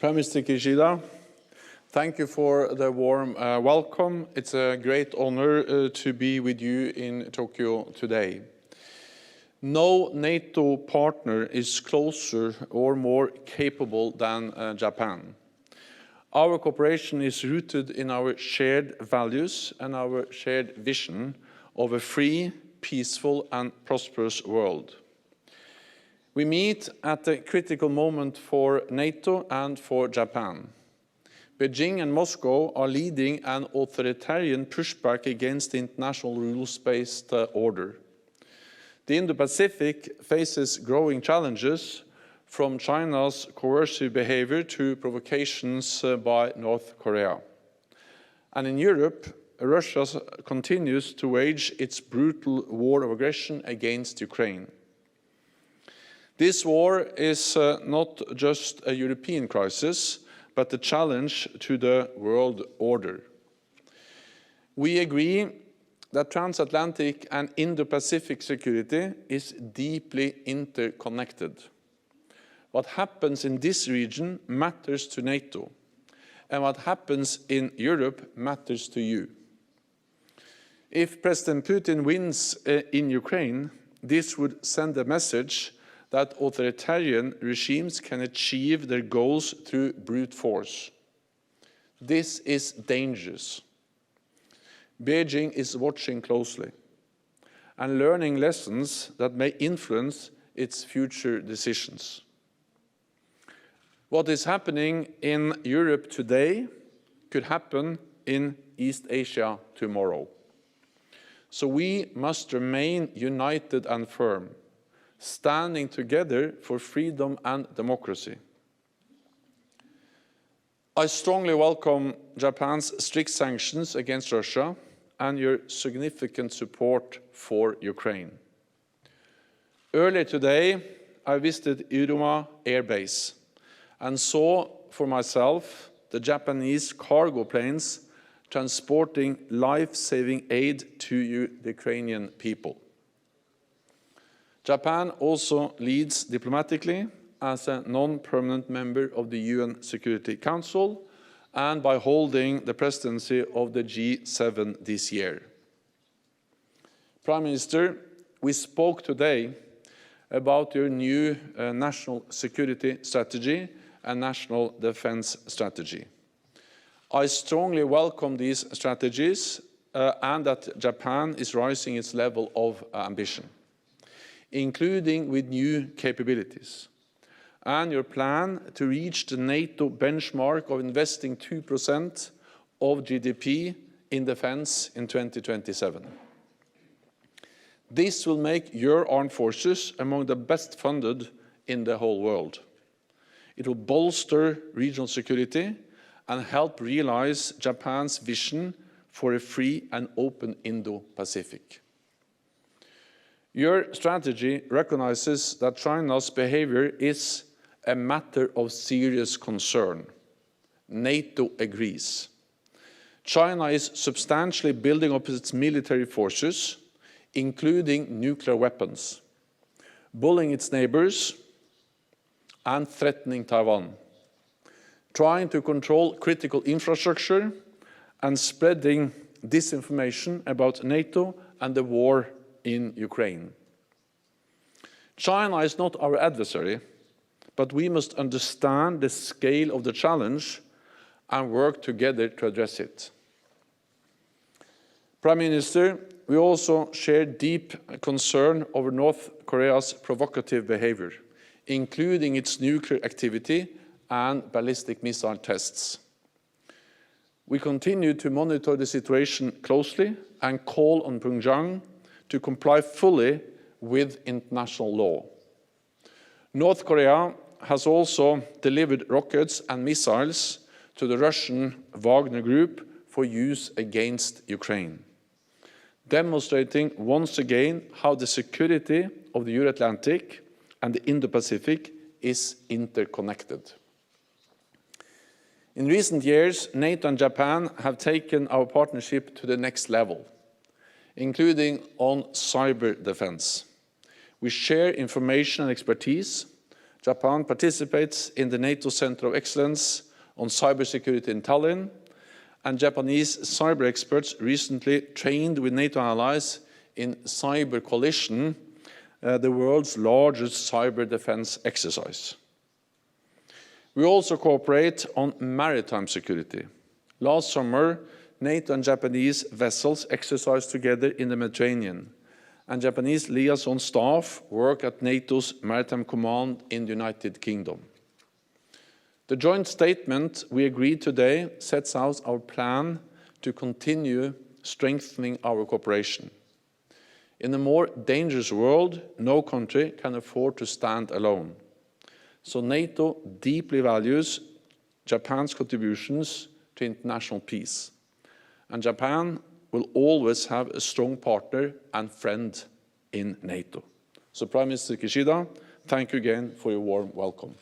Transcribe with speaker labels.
Speaker 1: Prime Minister Kishida, thank you for the warm welcome. It's a great honor to be with you in Tokyo today. No NATO partner is closer or more capable than Japan. Our cooperation is rooted in our shared values and our shared vision of a free, peaceful and prosperous world. We meet at a critical moment for NATO and for Japan. Beijing and Moscow are leading an authoritarian pushback against the international rules-based order. The Indo-Pacific faces growing challenges, from China's coercive behaviour to provocations by North Korea. And in Europe, Russia continues to wage its brutal war of aggression against Ukraine. This war is not just a European crisis, but a challenge to the world order. We agree that transatlantic and Indo-Pacific security is deeply interconnected. What happens in this region matters to NATO, and what happens in Europe matters to you. If President Putin wins in Ukraine, this would send a message that authoritarian regimes can achieve their goals through brute force. This is dangerous. Beijing is watching closely and learning lessons that may influence its future decisions. What is happening in Europe today could happen in East Asia tomorrow. So we must remain united and firm, standing together for freedom and democracy. I strongly welcome Japan's strict sanctions against Russia and your significant support for Ukraine. Earlier today, I visited Iruma Air Base and saw for myself the Japanese cargo planes transporting life-saving aid to the Ukrainian people. Japan also leads diplomatically as a non-permanent member of the UN Security Council and by holding the presidency of the G7 this year. Prime Minister, we spoke today about your new national security strategy and national defense strategy. I strongly welcome these strategies and that Japan is raising its level of ambition, including with new capabilities, and your plan to reach the NATO benchmark of investing 2% of GDP in defense in 2027. This will make your armed forces among the best funded in the whole world. It will bolster regional security and help realize Japan's vision for a free and open Indo-Pacific. Your strategy recognizes that China's behavior is a matter of serious concern. NATO agrees. China is substantially building up its military forces, including nuclear weapons, bullying its neighbors and threatening Taiwan, trying to control critical infrastructure and spreading disinformation about NATO and the war in Ukraine. China is not our adversary, but we must understand the scale of the challenge and work together to address it. Prime Minister, we also share deep concern over North Korea's provocative behavior, including its nuclear activity and ballistic missile tests. We continue to monitor the situation closely and call on Pyongyang to comply fully with international law. North Korea has also delivered rockets and missiles to the Russian Wagner Group for use against Ukraine, demonstrating once again how the security of the Euro-Atlantic and the Indo-Pacific is interconnected. In recent years, NATO and Japan have taken our partnership to the next level, including on cyber defense. We share information and expertise, Japan participates in the NATO Center of Excellence on Cybersecurity in Tallinn, and Japanese cyber experts recently trained with NATO allies in Cyber Coalition, the world's largest cyber defense exercise. We also cooperate on maritime security. Last summer, NATO and Japanese vessels exercised together in the Mediterranean, and Japanese liaison staff work at NATO's Maritime Command in the United Kingdom. The joint statement we agreed today sets out our plan to continue strengthening our cooperation. In a more dangerous world, no country can afford to stand alone. So NATO deeply values Japan's contributions to international peace. And Japan will always have a strong partner and friend in NATO. So Prime Minister Kishida, thank you again for your warm welcome.